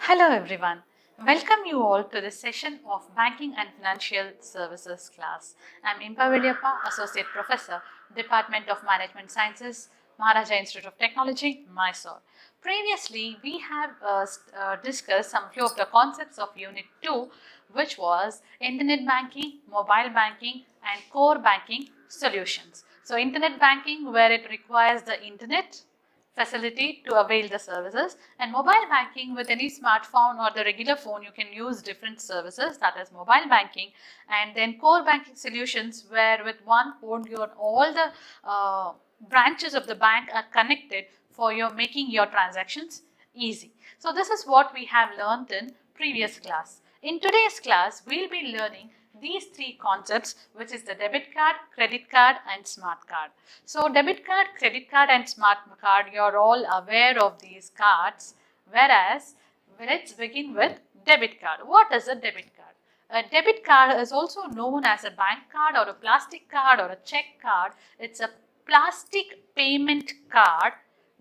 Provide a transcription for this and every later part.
Hello everyone. Welcome you all to this session of Banking and Financial Services class. I am Impa Veliappa, Associate Professor, Department of Management Sciences, Maharaja Institute of Technology, Mysore. Previously, we have discussed some few of the concepts of Unit 2, which was Internet Banking, Mobile Banking and Core Banking Solutions. So, Internet Banking where it requires the Internet facility to avail the services, and mobile banking with any smartphone or the regular phone you can use different services, that is mobile banking. And then core banking solutions where with one phone all the branches of the bank are connected for your making your transactions easy. So this is what we have learned in previous class. In today's class we'll be learning these three concepts, which is the debit card, credit card and smart card. So debit card, credit card and smart card, you're all aware of these cards, whereas let's begin with debit card. What is a debit card? A debit card is also known as a bank card or a plastic card or a check card. It's a plastic payment card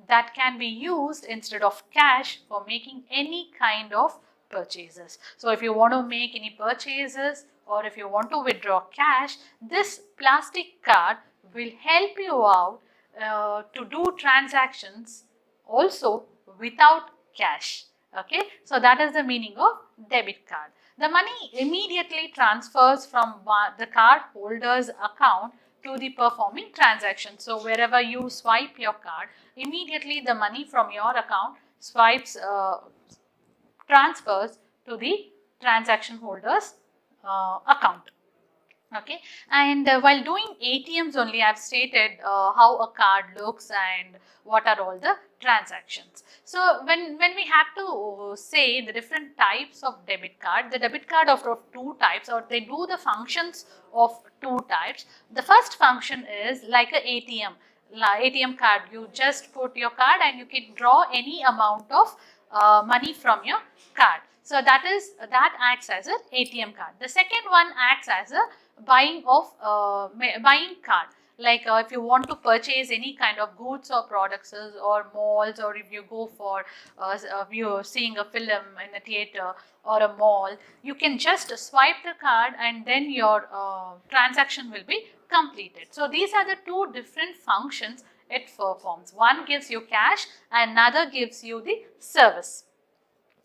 that can be used instead of cash for making any kind of purchases. So if you want to make any purchases or if you want to withdraw cash, this plastic card will help you out to do transactions also without cash. Okay, so that is the meaning of debit card. The money immediately transfers from the card holder's account to the performing transaction. So wherever you swipe your card, immediately the money from your account transfers to the transaction holder's account. Okay, and while doing ATMs only, I've stated how a card looks and what are all the transactions. So when we have to say the different types of debit card, the debit card of two types, or they do the functions of two types. The first function is like a ATM. ATM card, you just put your card and you can draw any amount of money from your card. So that acts as an ATM card. The second one acts as a buying card. Like if you want to purchase any kind of goods or products or malls, or if you go for you're seeing a film in a theater or a mall, you can just swipe the card and then your transaction will be completed. So these are the two different functions it performs. One gives you cash, another gives you the service.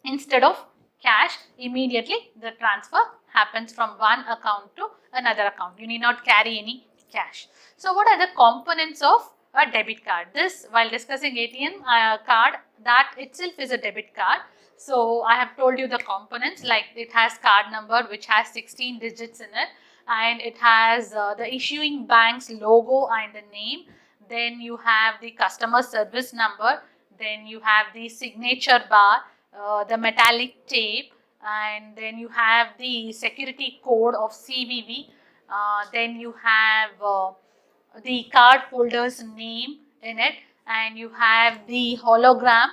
Instead of cash, immediately the transfer happens from one account to another account. You need not carry any cash. So what are the components of a debit card? This, while discussing ATM card, that itself is a debit card. So I have told you the components, like it has card number which has 16 digits in it, and it has the issuing bank's logo and the name. Then you have the customer service number. Then you have the signature bar, the metallic tape, and then you have the security code of CVV. Then you have the card holder's name in it, and you have the hologram.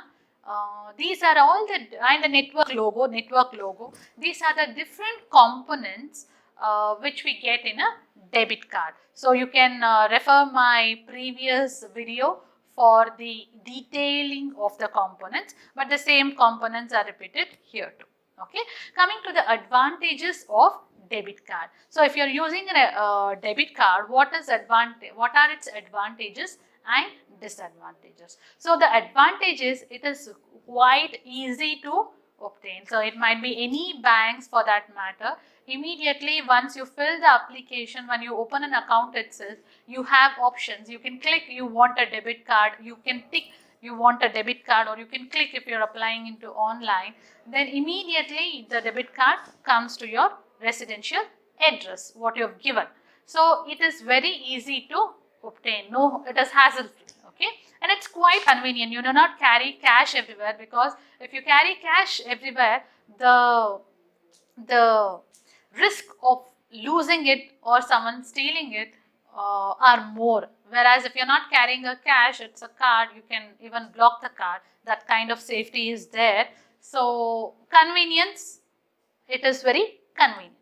These are all and the network logo. These are the different components which we get in a debit card. So you can refer my previous video for the detailing of the components, but the same components are repeated here too. Okay, coming to the advantages of debit card. So if you are using a debit card, what are its advantages and disadvantages? So the advantages, it is quite easy to obtain. So it might be any banks for that matter. Immediately once you fill the application, when you open an account itself, you have options. You can click you want a debit card, you can tick you want a debit card, or you can click if you're applying into online. Then immediately the debit card comes to your residential address, what you have given. So it is very easy to obtain. No, it is hassle-free. Okay, and it's quite convenient. You do not carry cash everywhere, because if you carry cash everywhere, the risk of losing it or someone stealing it are more. Whereas if you're not carrying a cash, it's a card, you can even block the card. That kind of safety is there. So convenience, it is very convenient.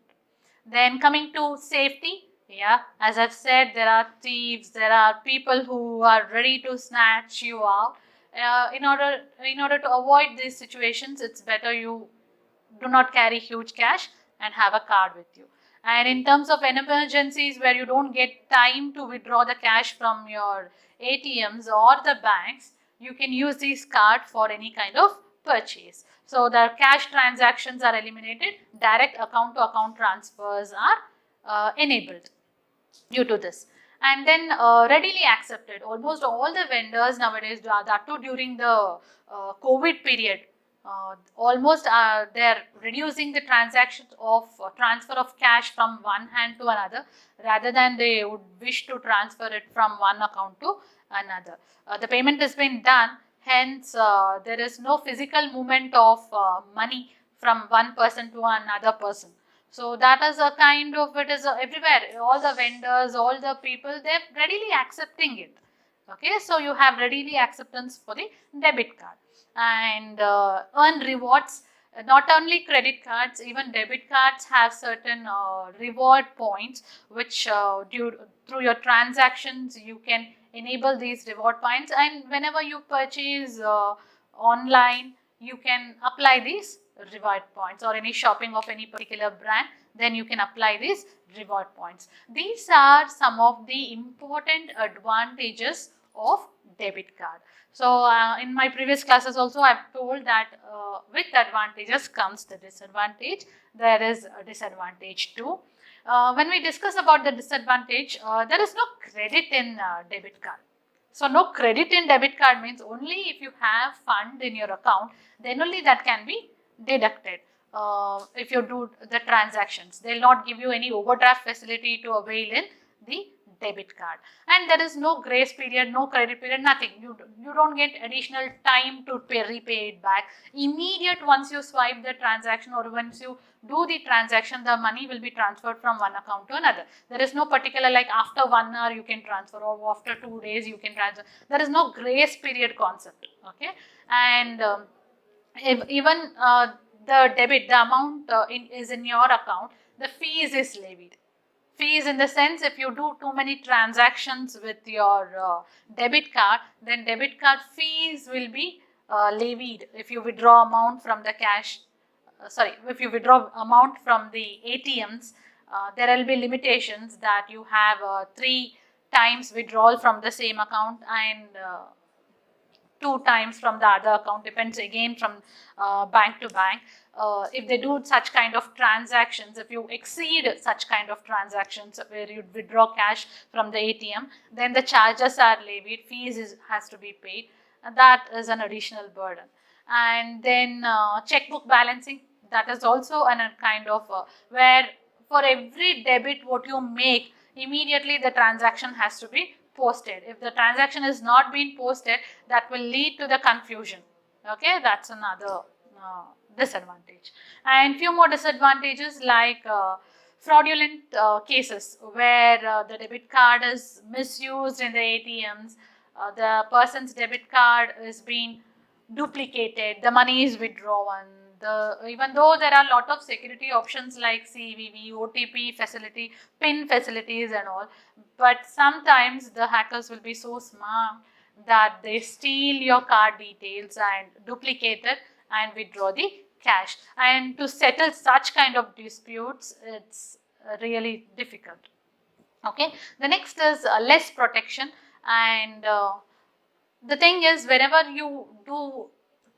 Then coming to safety, yeah, as I've said, there are thieves, there are people who are ready to snatch you out. in order to avoid these situations, it's better you do not carry huge cash and have a card with you. And in terms of emergencies where you don't get time to withdraw the cash from your ATMs or the banks, you can use this card for any kind of purchase. So the cash transactions are eliminated, direct account to account transfers are enabled due to this. And then readily accepted. Almost all the vendors nowadays, that too during the COVID period, almost they're reducing the transactions of transfer of cash from one hand to another, rather than they would wish to transfer it from one account to another. The payment has been done, hence there is no physical movement of money from one person to another person. So that is a kind of, it is everywhere, all the vendors, all the people, they're readily accepting it. Okay, so you have readily acceptance for the debit card. And earn rewards. Not only credit cards, even debit cards have certain reward points, which through your transactions you can enable these reward points, and whenever you purchase online, you can apply these reward points, or any shopping of any particular brand, then you can apply these reward points. These are some of the important advantages of debit card. So in my previous classes also, I've told that with advantages comes the disadvantage. There is a disadvantage too. When we discuss about the disadvantage, there is no credit in debit card. So no credit in debit card means only if you have fund in your account, then only that can be deducted. If you do the transactions, they'll not give you any overdraft facility to avail in the debit card. And there is no grace period, no credit period, nothing. You don't get additional time to repay it back. Immediate, once you swipe the transaction or once you do the transaction, the money will be transferred from one account to another. There is no particular like after 1 hour you can transfer, or after 2 days you can transfer. There is no grace period concept. Okay, and if even the debit, the amount is in your account, the fees is levied. Fees in the sense, if you do too many transactions with your debit card, then debit card fees will be levied if you withdraw amount from the cash. If you withdraw amount from the ATMs, there will be limitations that you have 3 times withdrawal from the same account, and 2 times from the other account, depends again from bank to bank. If they do such kind of transactions, if you exceed such kind of transactions where you withdraw cash from the ATM, then the charges are levied, fees has to be paid, and that is an additional burden. And then checkbook balancing, that is also a kind of where for every debit what you make, immediately the transaction has to be posted. If the transaction is not being posted, that will lead to the confusion. Okay, that's another disadvantage. And few more disadvantages like fraudulent cases where the debit card is misused in the ATMs, the person's debit card is being duplicated, the money is withdrawn. Even though there are a lot of security options like CVV, OTP facility, PIN facilities and all, but sometimes the hackers will be so smart that they steal your card details and duplicate it and withdraw the cash. And to settle such kind of disputes, it's really difficult. Okay, the next is less protection. And the thing is, whenever you do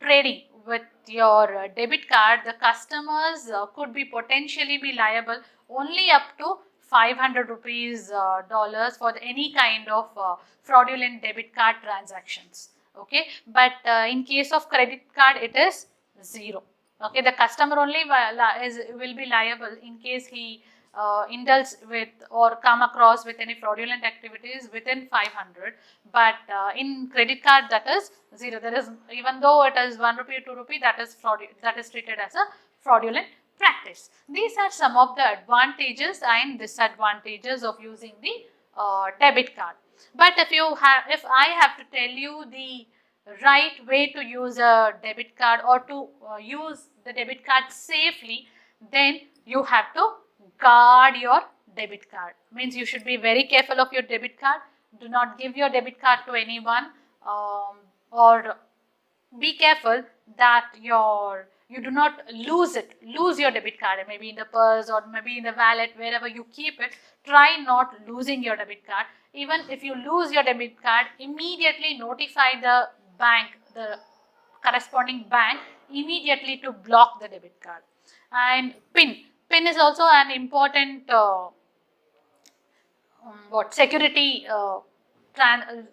trading with your debit card, the customers could be potentially be liable only up to 500 rupees dollars for any kind of fraudulent debit card transactions. Okay, but in case of credit card, it is 0. Okay, the customer only will be liable in case he indulge with or come across with any fraudulent activities within 500, but in credit card that is 0. There is, even though it is 1 rupee, 2 rupee, that is treated as a fraudulent practice. These are some of the advantages and disadvantages of using the debit card. But if I have to tell you the right way to use a debit card or to use the debit card safely, then you have to guard your debit card. Means you should be very careful of your debit card. Do not give your debit card to anyone. or be careful that you do not lose your debit card, maybe in the purse or maybe in the wallet, wherever you keep it. Try not losing your debit card. Even if you lose your debit card, immediately notify the bank, the corresponding bank, immediately to block the debit card. And pin is also an important security,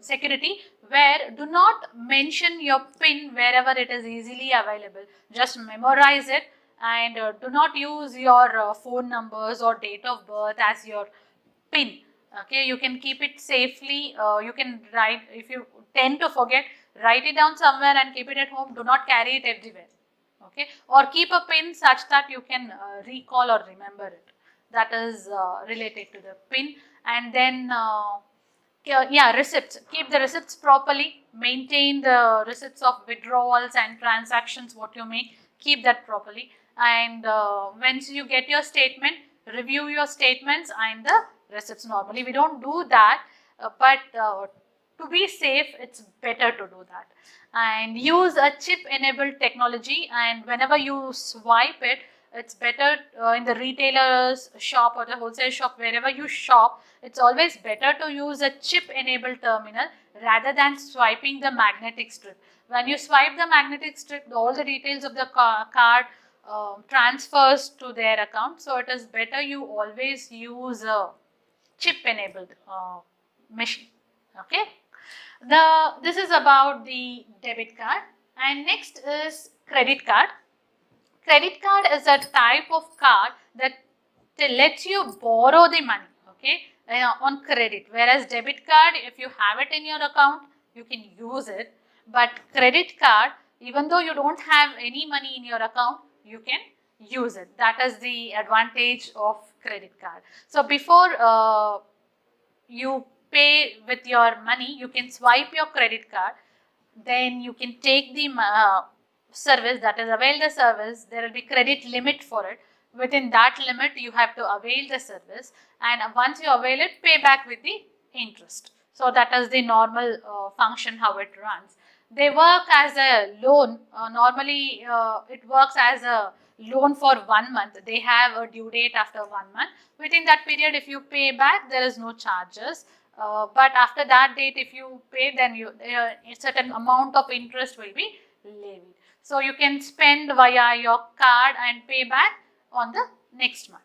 security, where do not mention your pin wherever it is easily available. Just memorize it, and do not use your phone numbers or date of birth as your pin. Okay, you can keep it safely. You can write, if you tend to forget, write it down somewhere and keep it at home. Do not carry it everywhere. Okay, or keep a pin such that you can recall or remember it. That is related to the pin. And then yeah, receipts. Keep the receipts properly. Maintain the receipts of withdrawals and transactions what you make. Keep that properly. And once you get your statement, review your statements and the receipts. Normally we don't do that, but to be safe, it's better to do that. And use a chip enabled technology, and whenever you swipe it, it's better in the retailer's shop or the wholesale shop, wherever you shop, it's always better to use a chip enabled terminal rather than swiping the magnetic strip. When you swipe the magnetic strip, all the details of the card transfers to their account. So it is better you always use a chip enabled machine. Okay, this is about the debit card. And next is credit card. Credit card is a type of card that lets you borrow the money, okay, on credit. Whereas debit card, if you have it in your account, you can use it. But credit card, even though you don't have any money in your account, you can use it. That is the advantage of credit card. So before you pay with your money, you can swipe your credit card. Then you can take the service, that is avail the service. There will be credit limit for it. Within that limit you have to avail the service, and once you avail it, pay back with the interest. So that is the normal function how it runs. They work as a loan. Normally it works as a loan for 1 month. They have a due date after 1 month. Within that period, if you pay back, there is no charges. But after that date, if you pay, then a certain amount of interest will be levied. So you can spend via your card and pay back on the next month.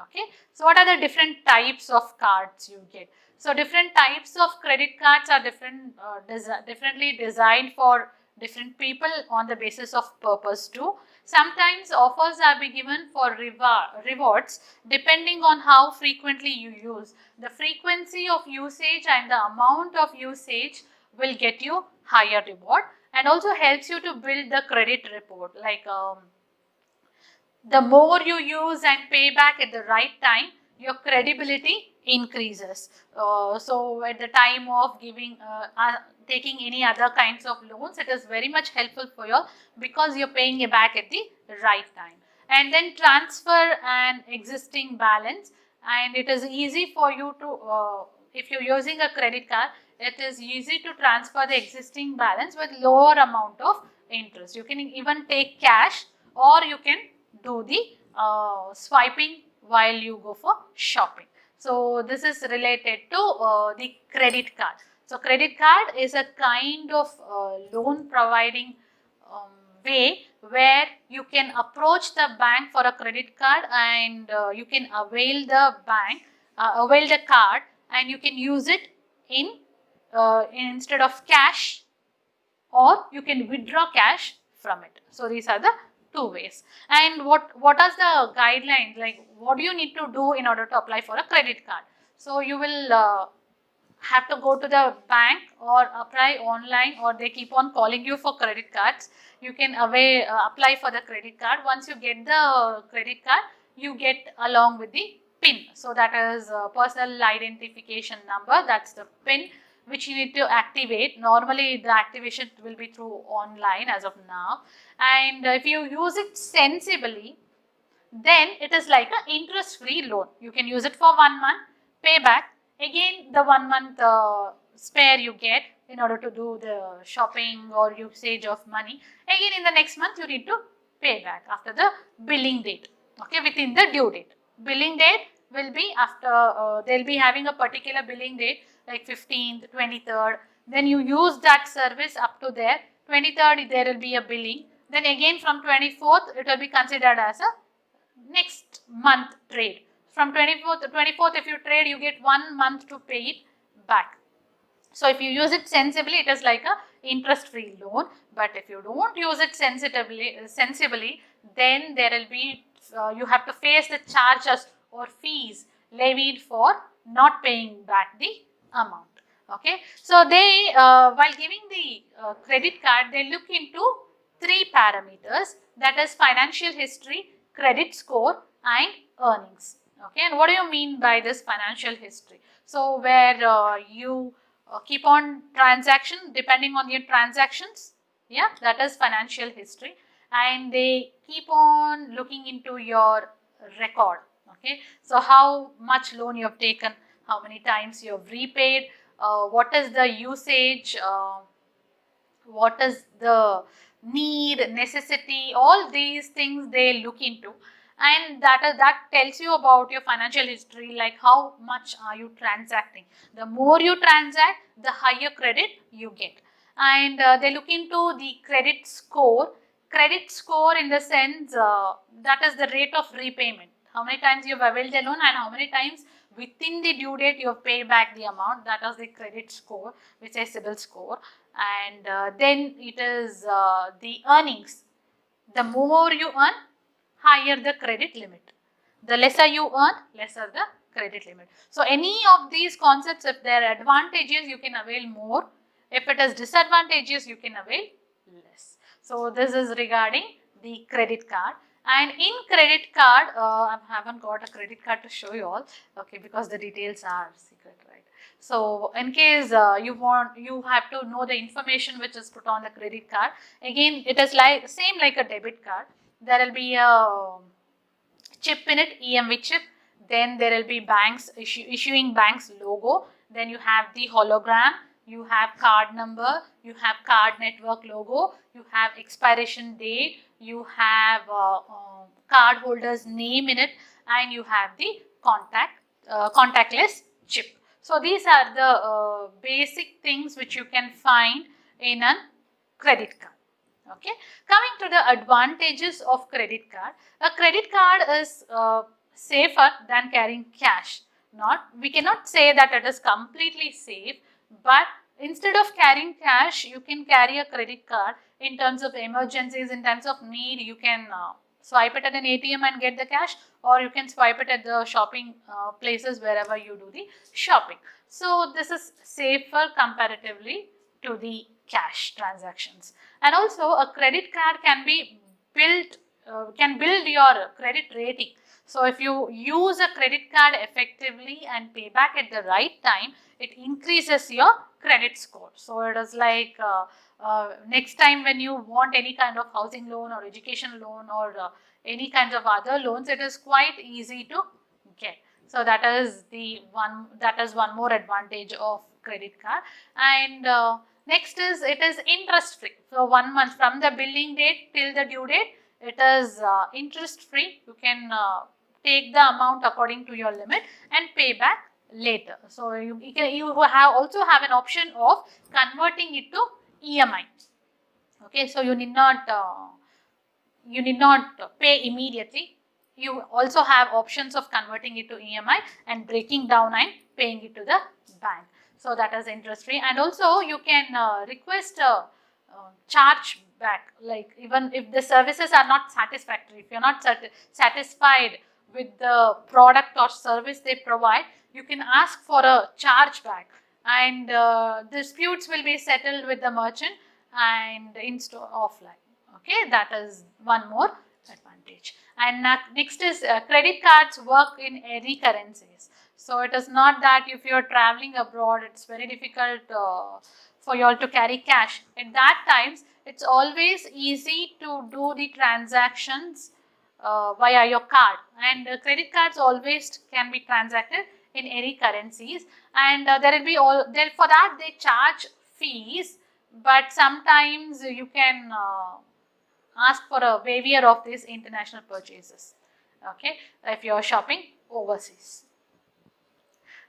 Okay. So what are the different types of cards you get? So different types of credit cards are differently designed for different people on the basis of purpose too. Sometimes offers are be given for rewards depending on how frequently you use. The frequency of usage and the amount of usage will get you higher reward, and also helps you to build the credit report. Like the more you use and pay back at the right time, your credibility increases. So at the time of taking any other kinds of loans, it is very much helpful for you because you're paying it back at the right time. And then transfer an existing balance, and it is easy for you to, if you're using a credit card, it is easy to transfer the existing balance with lower amount of interest. You can even take cash, or you can do the swiping while you go for shopping. So this is related to the credit card. So credit card is a kind of loan providing way where you can approach the bank for a credit card, and you can avail the avail the card, and you can use it instead of cash, or you can withdraw cash from it. So these are the two ways. And what are the guidelines, like what do you need to do in order to apply for a credit card? So you will have to go to the bank or apply online, or they keep on calling you for credit cards. You can apply for the credit card. Once you get the credit card, you get along with the PIN. So that is personal identification number. That's the PIN which you need to activate. Normally the activation will be through online as of now. And if you use it sensibly, then it is like an interest free loan. You can use it for 1 month, pay back, again the 1 month spare you get, in order to do the shopping or usage of money. Again, in the next month, you need to pay back after the billing date, okay, within the due date. Billing date will be after, they'll be having a particular billing date like 15th, 23rd, then you use that service up to there, 23rd there will be a billing, then again from 24th it will be considered as a next month trade. From 24th if you trade, you get 1 month to pay it back. So if you use it sensibly, it is like a interest-free loan. But if you don't use it sensibly, then there will be, you have to face the charges or fees levied for not paying back the amount. Okay. So they, while giving the credit card, they look into 3 parameters, that is financial history, credit score and earnings. Okay. And what do you mean by this financial history? So where you keep on transaction depending on your transactions, yeah, that is financial history, and they keep on looking into your record. Okay, so how much loan you have taken, how many times you have repaid, what is the usage, what is the need, necessity, all these things they look into, and that tells you about your financial history, like how much are you transacting. The more you transact, the higher credit you get. And they look into the credit score. Credit score in the sense that is the rate of repayment, how many times you have availed the loan and how many times within the due date you have paid back the amount. That is the credit score, which is CIBIL score. And then it is the earnings. The more you earn, higher the credit limit. The lesser you earn, lesser the credit limit. So any of these concepts, if they are advantageous, you can avail more. If it is disadvantageous, you can avail less. So this is regarding the credit card. And in credit card, I haven't got a credit card to show you all, okay, because the details are secret, right? So in case you have to know the information which is put on the credit card. Again, it is like same like a debit card. There will be a chip in it, EMV chip. Then there will be banks issuing banks logo. Then you have the hologram. You have card number. You have card network logo. You have expiration date. You have card holder's name in it, and you have the contactless chip. So these are the basic things which you can find in a credit card. Okay. Coming to the advantages of credit card, a credit card is safer than carrying cash. We cannot say that it is completely safe, but instead of carrying cash, you can carry a credit card in terms of emergencies, in terms of need. You can swipe it at an ATM and get the cash, or you can swipe it at the shopping places wherever you do the shopping. So this is safer comparatively to the cash transactions. And also a credit card can be built, can build your credit rating. So if you use a credit card effectively and pay back at the right time, it increases your credit score. So it is like next time when you want any kind of housing loan or education loan or any kinds of other loans, it is quite easy to get. So that is one more advantage of credit card. And next is, it is interest free. So 1 month from the billing date till the due date, it is interest free. You can take the amount according to your limit and pay back later. So you also have an option of converting it to EMI. Okay, so you need not pay immediately. You also have options of converting it to EMI and breaking down and paying it to the bank. So that is interest free. And also you can request a charge back, like even if the services are not satisfactory, if you're not satisfied with the product or service they provide, you can ask for a charge back, and disputes will be settled with the merchant and in-store offline. Okay, that is one more advantage. And next is credit cards work in any currencies. So it is not that if you are traveling abroad, it's very difficult for you all to carry cash. At that times, it's always easy to do the transactions via your card, and credit cards always can be transacted in any currencies. And there will be for that they charge fees, but sometimes you can ask for a waiver of these international purchases, okay, if you are shopping overseas.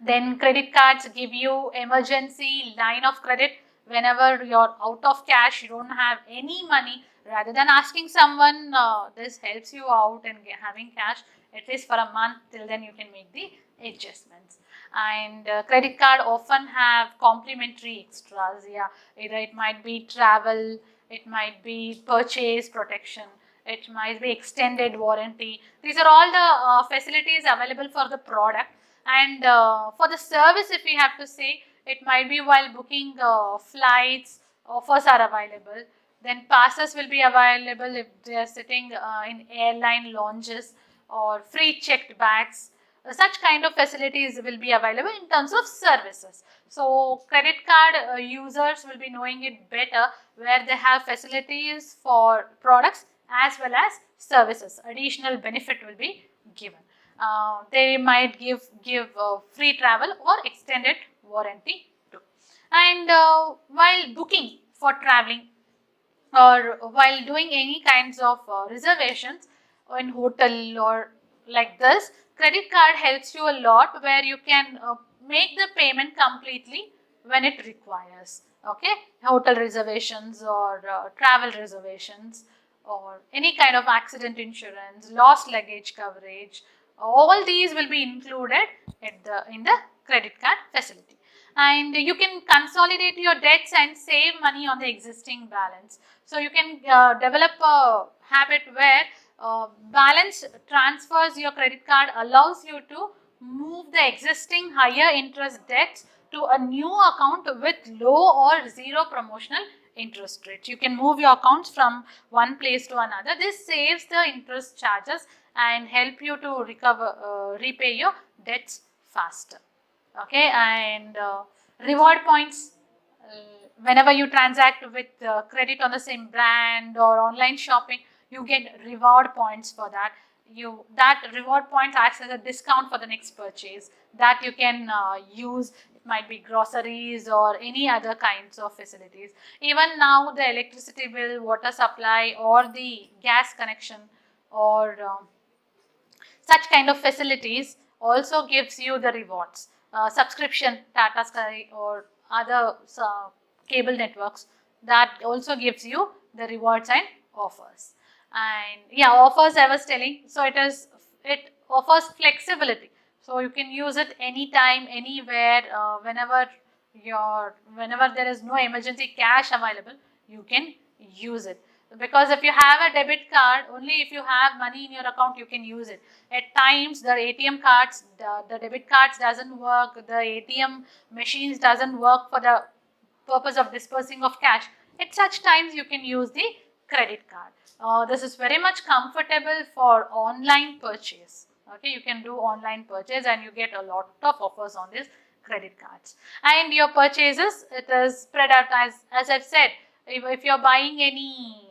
Then credit cards give you emergency line of credit whenever you're out of cash, you don't have any money. Rather than asking someone, this helps you out and having cash at least for a month. Till then you can make the adjustments. And credit card often have complimentary extras. Yeah, either it might be travel, it might be purchase protection, it might be extended warranty. These are all the facilities available for the product. And for the service, if we have to say, it might be while booking flights, offers are available. Then passes will be available if they are sitting in airline lounges or free checked bags. Such kind of facilities will be available in terms of services. So credit card users will be knowing it better, where they have facilities for products as well as services. Additional benefit will be given. They might give free travel or extended warranty too. And while booking for traveling or while doing any kinds of reservations in hotel or like this, credit card helps you a lot, where you can make the payment completely when it requires. Okay, hotel reservations or travel reservations or any kind of accident insurance, lost luggage coverage, all these will be included in the credit card facility. And you can consolidate your debts and save money on the existing balance. So you can develop a habit where balance transfers. Your credit card allows you to move the existing higher interest debts to a new account with low or zero promotional interest rates. You can move your accounts from one place to another. This saves the interest charges and help you to repay your debts faster. Okay, and reward points. Whenever you transact with credit on the same brand or online shopping, you get reward points for that. That reward points acts as a discount for the next purchase that you can use. It might be groceries or any other kinds of facilities. Even now, the electricity bill, water supply, or the gas connection or such kind of facilities also gives you the rewards. Subscription, Tata Sky or other cable networks, that also gives you the rewards and offers. And yeah, offers I was telling, so it offers flexibility. So you can use it anytime, anywhere, whenever there is no emergency cash available, you can use it. Because if you have a debit card, only if you have money in your account you can use it. At times the ATM cards, the debit cards doesn't work, the ATM machines doesn't work for the purpose of dispersing of cash. At such times you can use the credit card. This is very much comfortable for online purchase. Okay, you can do online purchase and you get a lot of offers on these credit cards. And your purchases, it is spread out as I've said. If you're buying any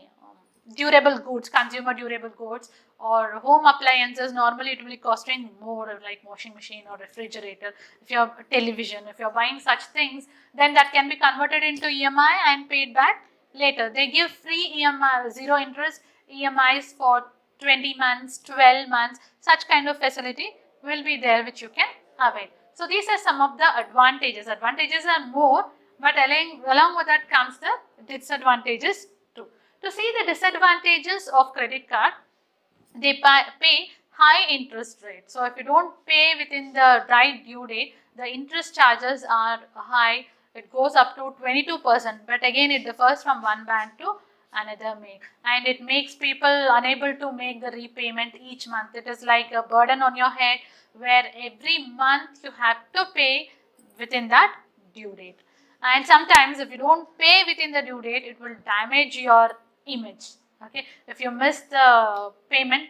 durable goods, consumer durable goods or home appliances, normally it will be costing more, like washing machine or refrigerator. If you're television, if you're buying such things, then that can be converted into EMI and paid back later. They give free EMI, zero interest EMIs for 20 months, 12 months. Such kind of facility will be there which you can avail. So these are some of the advantages. Advantages are more, but along with that comes the disadvantages too. To see the disadvantages of credit card, they pay high interest rate. So if you don't pay within the right due date, the interest charges are high. It goes up to 22%, but again it differs from one bank to another bank, and it makes people unable to make the repayment each month. It is like a burden on your head, where every month you have to pay within that due date. And sometimes if you don't pay within the due date, it will damage your image. Okay, if you miss the payment,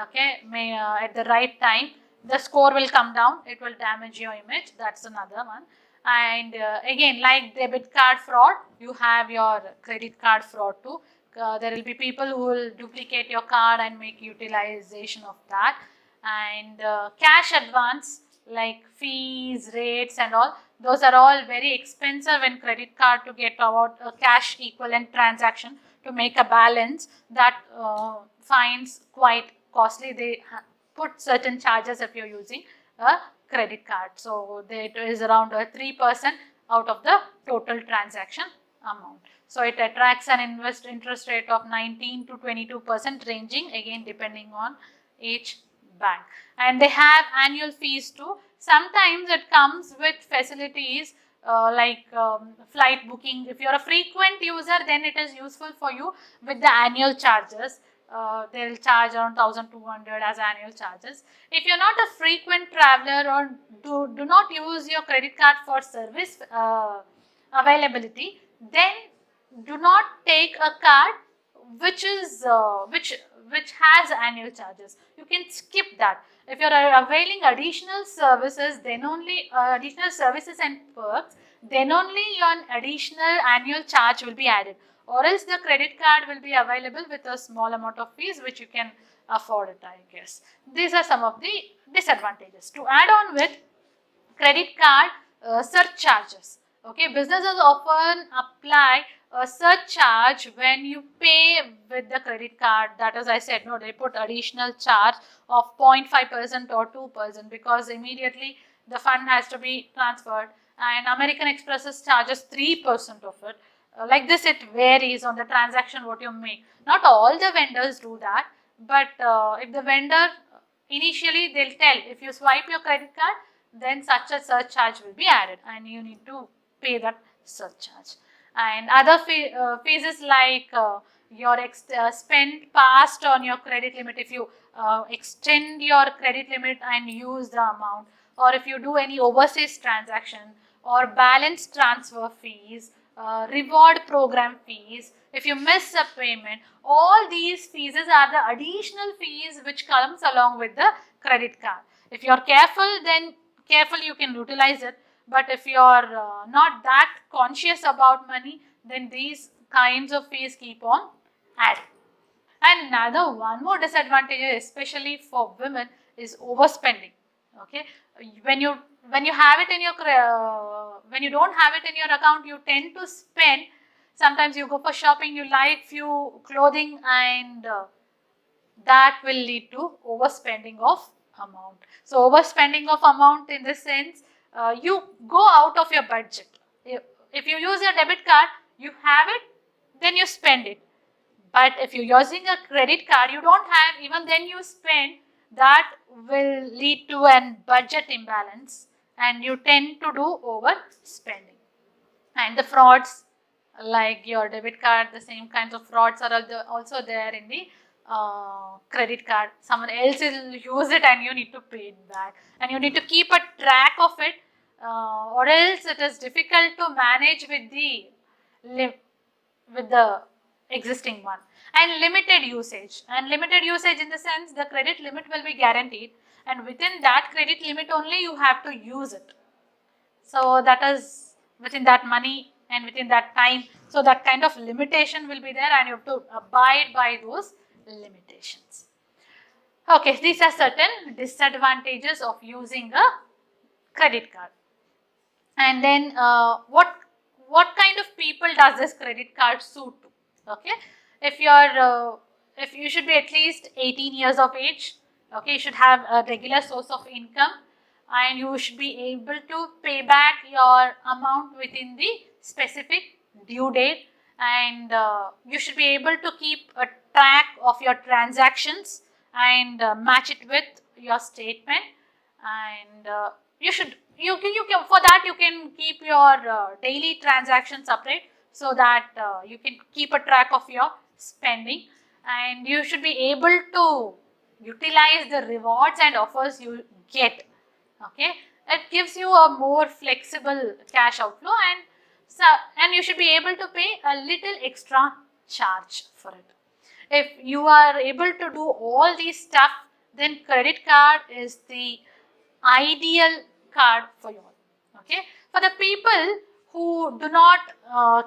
okay, at the right time, the score will come down, it will damage your image. That's another one. And again, like debit card fraud, you have your credit card fraud too. There will be people who will duplicate your card and make utilization of that. And cash advance, like fees, rates and all, Those are all very expensive in credit card to get about a cash equivalent transaction to make a balance. That finds quite costly. They put certain charges if you're using a credit card. So it is around 3% out of the total transaction amount. So it attracts an interest rate of 19 to 22%, ranging again depending on each bank. And they have annual fees too. Sometimes it comes with facilities like flight booking. If you're a frequent user, then it is useful for you with the annual charges. They'll charge around 1200 as annual charges. If you're not a frequent traveler or do not use your credit card for service availability, then do not take a card which is which has annual charges. You can skip that. If you are availing additional services, then only additional services and perks, then only your additional annual charge will be added, or else the credit card will be available with a small amount of fees which you can afford it, I guess. These are some of the disadvantages. To add on with credit card surcharges. Okay, businesses often apply a surcharge when you pay with the credit card. That is, I said, no, they put additional charge of 0.5% or 2% because immediately the fund has to be transferred, and American Express charges 3% of it. Like this, it varies on the transaction what you make. Not all the vendors do that, but if the vendor initially they'll tell, if you swipe your credit card, then such a surcharge will be added and you need to pay that surcharge. And other fees like your spend past on your credit limit, if you extend your credit limit and use the amount, or if you do any overseas transaction, or balance transfer fees, reward program fees, if you miss a payment, all these fees are the additional fees which comes along with the credit card. If you are careful, then you can utilize it, but if you are not that conscious about money, then these kinds of fees keep on adding. And another one more disadvantage, especially for women, is overspending. Okay, when you have it in your when you don't have it in your account, you tend to spend. Sometimes you go for shopping, you like few clothing, and that will lead to overspending of amount. So overspending of amount in the sense, you go out of your budget. If you use your debit card, you have it, then you spend it. But if you're using a credit card, you don't have, even then you spend, that will lead to an budget imbalance and you tend to do overspending. And the frauds, like your debit card, the same kinds of frauds are also there in the credit card. Someone else will use it and you need to pay it back, and you need to keep a track of it, or else it is difficult to manage with the existing one. And limited usage, in the sense the credit limit will be guaranteed, and within that credit limit only you have to use it. So that is within that money and within that time. So that kind of limitation will be there and you have to abide by those limitations. Okay, these are certain disadvantages of using a credit card. And then what kind of people does this credit card suit to? Okay, if you should be at least 18 years of age. Okay, you should have a regular source of income, and you should be able to pay back your amount within the specific due date, and you should be able to keep a track of your transactions and match it with your statement. And you can for that you can keep your daily transactions separate, so that you can keep a track of your spending, and you should be able to utilize the rewards and offers you get. Okay, it gives you a more flexible cash outflow, and you should be able to pay a little extra charge for it. If you are able to do all these stuff, then credit card is the ideal card for you. Okay, for the people who do not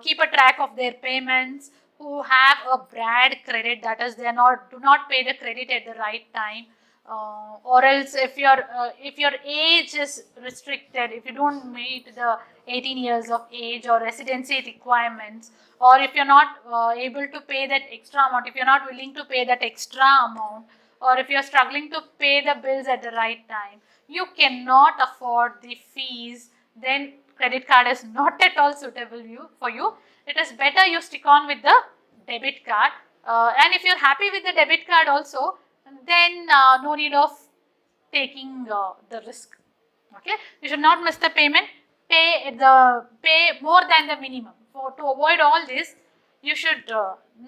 keep a track of their payments, who have a bad credit, that is, do not pay the credit at the right time, or else if your age is restricted, if you don't meet the 18 years of age or residency requirements, or if you're not able to pay that extra amount, if you're not willing to pay that extra amount, or if you're struggling to pay the bills at the right time, you cannot afford the fees, then credit card is not at all suitable for you. It is better you stick on with the debit card, and if you're happy with the debit card also, then no need of taking the risk. Okay, you should not miss the payment. Pay more than the minimum. To avoid all this, you should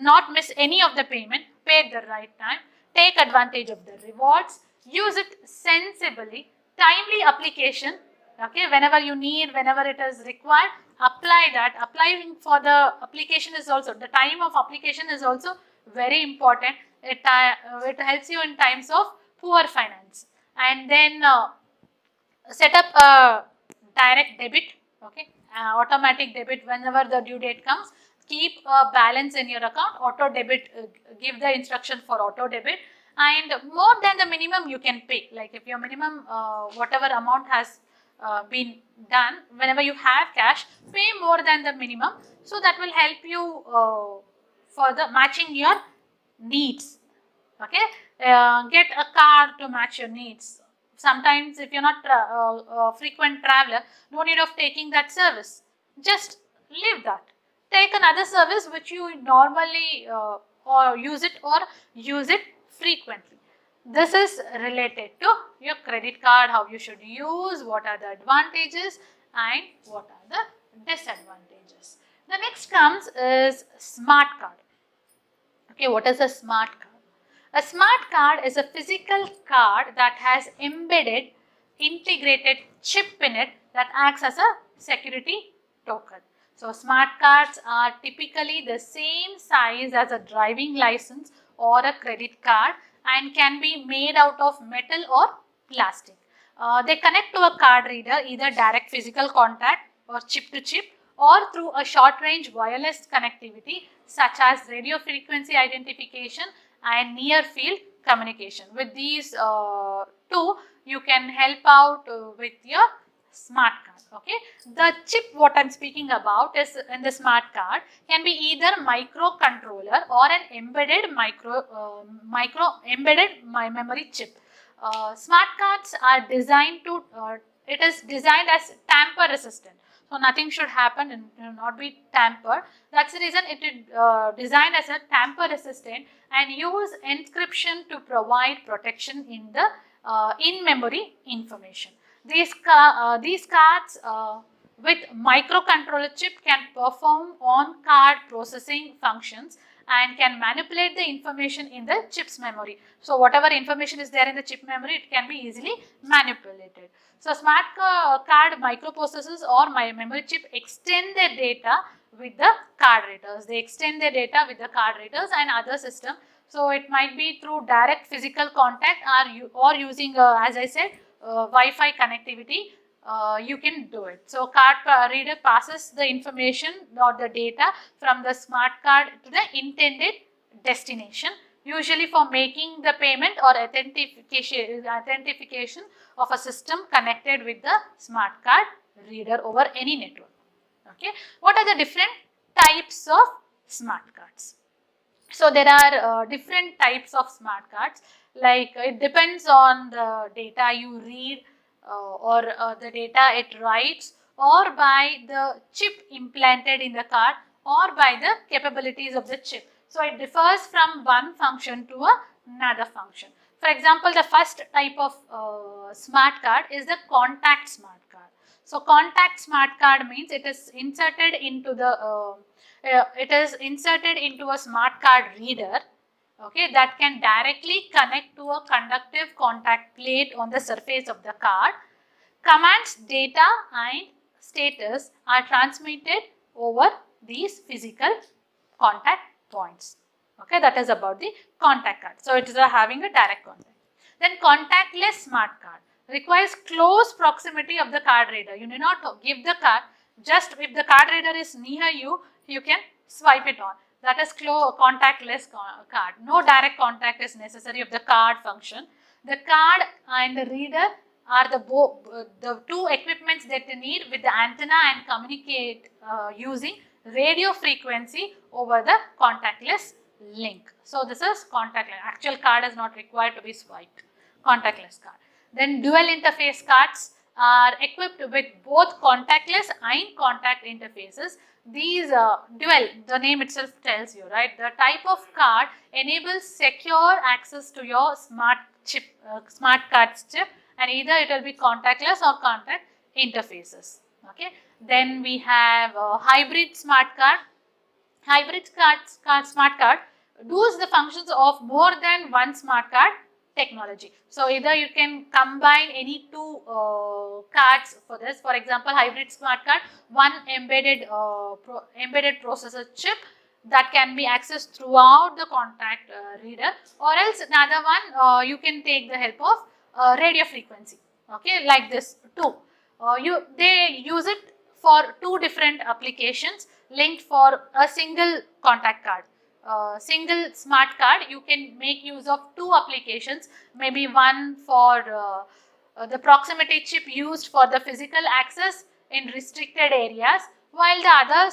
not miss any of the payment. Pay at the right time. Take advantage of the rewards. Use it sensibly. Timely application. Okay, whenever you need, whenever it is required, apply that. Applying for the application is also, the time of application is also very important. It helps you in times of poor finance. And then set up a direct debit, okay, automatic debit whenever the due date comes. Keep a balance in your account, auto debit, give the instruction for auto debit, and more than the minimum you can pay. Like if your minimum whatever amount has been done, whenever you have cash, pay more than the minimum, so that will help you for the matching your needs. Okay, get a card to match your needs. Sometimes if you're not frequent traveler, no need of taking that service, just leave that. Take another service which you normally or use it frequently. This is related to your credit card, how you should use, what are the advantages and what are the disadvantages. The next comes is smart card. Okay, what is a smart card? A smart card is a physical card that has embedded, integrated chip in it that acts as a security token. So, smart cards are typically the same size as a driving license or a credit card and can be made out of metal or plastic. They connect to a card reader, either direct physical contact or chip to chip, or through a short range wireless connectivity such as radio frequency identification and near field communication. With these two, you can help out with your smart card. Okay, the chip what I'm speaking about is in the smart card can be either microcontroller or an embedded memory chip. Smart cards are designed to it is designed as tamper resistant, so nothing should happen and not be tampered. That's the reason it is designed as a tamper resistant and use encryption to provide protection in the in-memory information. These cards with microcontroller chip can perform on-card processing functions and can manipulate the information in the chip's memory. So, whatever information is there in the chip memory, it can be easily manipulated. So, smart card microprocessors or memory chip extend their data with the card readers. They extend their data with the card readers and other system. So, it might be through direct physical contact or using, as I said, Wi-Fi connectivity. You can do it. So, card reader passes the information or the data from the smart card to the intended destination, usually for making the payment or authentication of a system connected with the smart card reader over any network. Okay, what are the different types of smart cards? So, there are different types of smart cards, like it depends on the data you read or the data it writes, or by the chip implanted in the card, or by the capabilities of the chip. So, it differs from one function to another function. For example, the first type of smart card is the contact smart card. So, contact smart card means it is inserted into the a smart card reader, okay, that can directly connect to a conductive contact plate on the surface of the card. Commands, data and status are transmitted over these physical contact points. Okay, that is about the contact card. So, it is having a direct contact. Then contactless smart card requires close proximity of the card reader. You need not give the card, just if the card reader is near you, you can swipe it on. That is contactless card. No direct contact is necessary of the card function. The card and the reader are the two equipments that they need with the antenna and communicate using radio frequency over the contactless link. So this is contactless. Actual card is not required to be swiped. Contactless card. Then dual interface cards are equipped with both contactless and contact interfaces. These dual, the name itself tells you, right? The type of card enables secure access to your smart card's chip, and either it will be contactless or contact interfaces. Okay. Then we have hybrid smart card. Hybrid smart card does the functions of more than one smart card technology. So either you can combine any two cards for this. For example, hybrid smart card, one embedded processor chip that can be accessed throughout the contact reader, or else another one you can take the help of radio frequency. Okay, like this too. They use it for two different applications linked for a single contact card. Single smart card, you can make use of two applications, maybe one for the proximity chip used for the physical access in restricted areas, while the other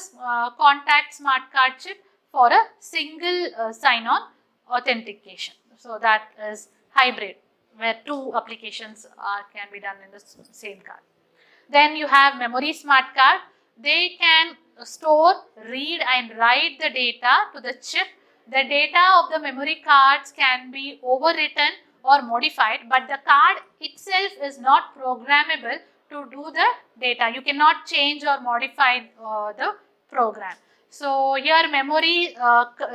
contact smart card chip for a single sign-on authentication. So that is hybrid, where two applications can be done in the same card. Then you have memory smart card. They can store, read and write the data to the chip. The data of the memory cards can be overwritten or modified, but the card itself is not programmable to do the data. You cannot change or modify the program. So here memory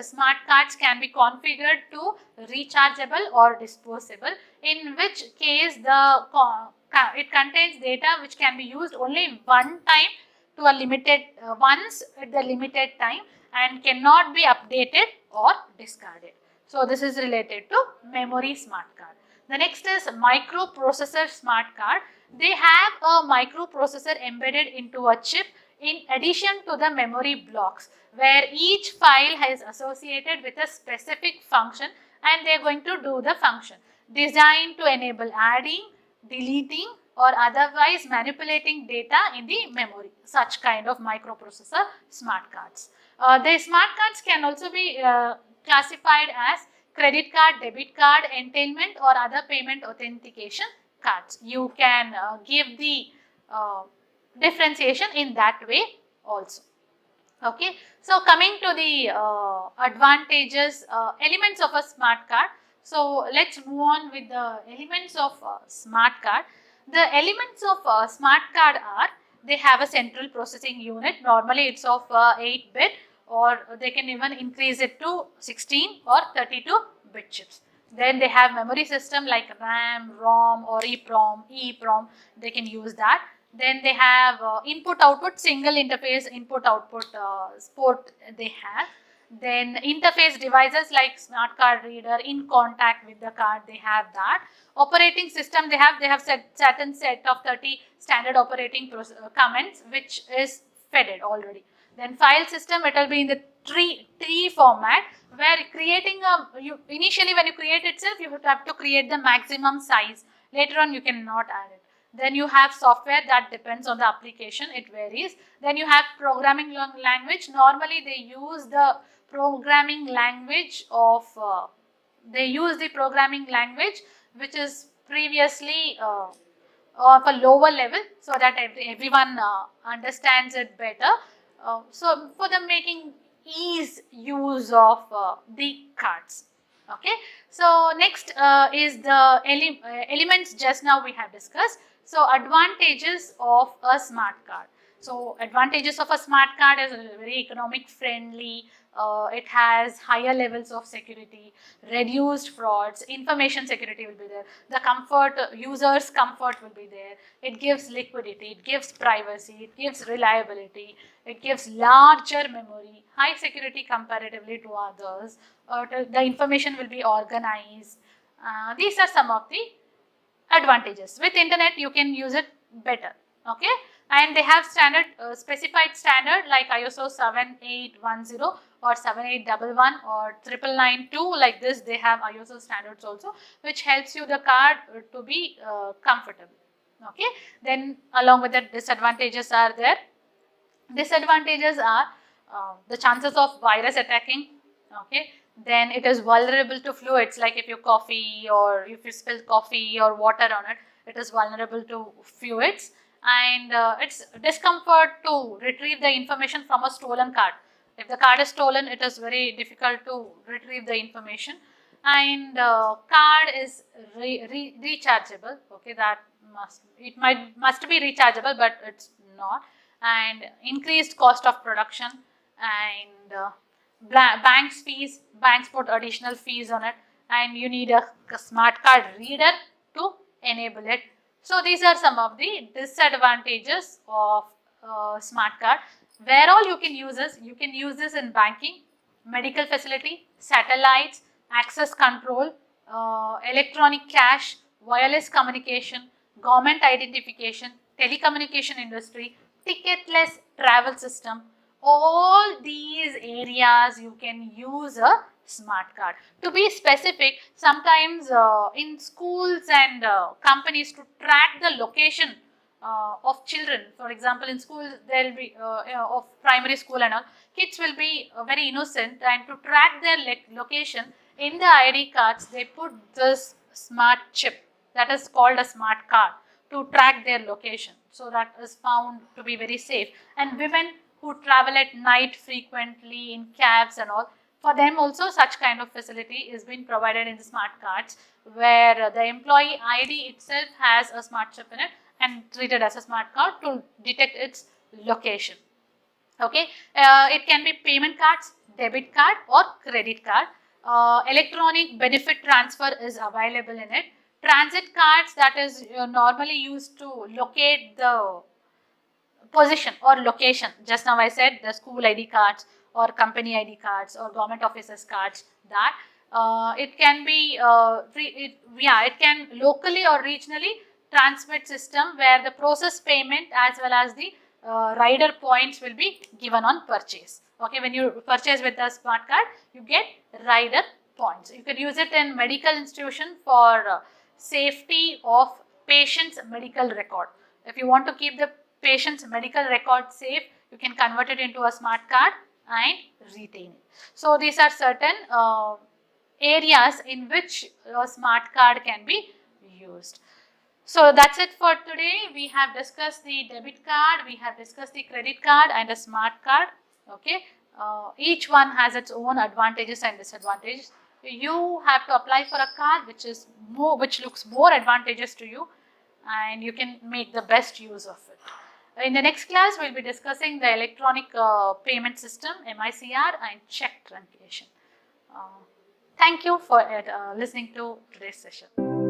smart cards can be configured to rechargeable or disposable, in which case it contains data which can be used only one time to a limited once at the limited time and cannot be updated or discarded. So this is related to memory smart card. The next is microprocessor smart card. They have a microprocessor embedded into a chip in addition to the memory blocks, where each file is associated with a specific function and they are going to do the function, designed to enable adding, deleting or otherwise manipulating data in the memory. Such kind of microprocessor smart cards. The smart cards can also be classified as credit card, debit card, entailment or other payment authentication cards. You can give the differentiation in that way also. Okay. So coming to the advantages, elements of a smart card. So let's move on with the elements of smart card. The elements of smart card are, they have a central processing unit. Normally it's of 8-bit, or they can even increase it to 16 or 32-bit chips. Then they have memory system like RAM, ROM or EEPROM. They can use that. Then they have input-output, single interface input-output port they have. Then interface devices like smart card reader in contact with the card, they have that. Operating system they have certain set of 30 standard operating commands which is fed already. Then file system, it will be in the tree format, where creating initially when you create itself you have to create the maximum size. Later on you cannot add it. Then you have software, that depends on the application, it varies. Then you have programming language. Normally they use the programming language of which is previously of a lower level, so that everyone understands it better. So for the making ease use of the cards. Okay. So next is the elements just now we have discussed. So advantages of a smart card. So advantages of a smart card is very economic friendly. It has higher levels of security, reduced frauds, information security will be there. The comfort, users' comfort will be there. It gives liquidity, it gives privacy, it gives reliability, it gives larger memory, high security comparatively to others. The information will be organized. These are some of the advantages. With internet you can use it better. Okay. And they have standard specified standard like ISO 7810 or 7811 or 9992, like this. They have ISO standards also, which helps you the card to be comfortable. Okay, then along with that, disadvantages are there. Disadvantages are the chances of virus attacking. Okay, then it is vulnerable to fluids, like if you coffee or if you spill coffee or water on it, it is vulnerable to fluids. And it's discomfort to retrieve the information from a stolen card. If the card is stolen, it is very difficult to retrieve the information. And card is rechargeable. Okay, that must be rechargeable, but it's not. And increased cost of production, and banks put additional fees on it, and you need a smart card reader to enable it. So these are some of the disadvantages of smart card. Where all you can use this? You can use this in banking, medical facility, satellites, access control, electronic cash, wireless communication, government identification, telecommunication industry, ticketless travel system. All these areas you can use a smart card. To be specific, sometimes in schools and companies, to track the location of children, for example, in schools there will be of primary school and all, kids will be very innocent, and to track their location in the ID cards, they put this smart chip that is called a smart card to track their location. So that is found to be very safe. And women who travel at night frequently in cabs and all, for them also such kind of facility is being provided in the smart cards, where the employee ID itself has a smart chip in it and treated as a smart card to detect its location. Okay, it can be payment cards, debit card or credit card. Electronic benefit transfer is available in it. Transit cards, that is normally used to locate the position or location. Just now I said the school ID cards or company ID cards or government officers cards, that it can be it can locally or regionally transmit system, where the process payment as well as the rider points will be given on purchase. Okay, when you purchase with the smart card, you get rider points. You could use it in medical institution for safety of patient's medical record. If you want to keep the patient's medical record safe, you can convert it into a smart card and retain it. So these are certain areas in which a smart card can be used. So that's it for today. We have discussed the debit card, we have discussed the credit card and a smart card. Okay, each one has its own advantages and disadvantages. You have to apply for a card which looks more advantageous to you, and you can make the best use of it. In the next class, we will be discussing the electronic payment system, MICR, and check truncation. Thank you for listening to today's session.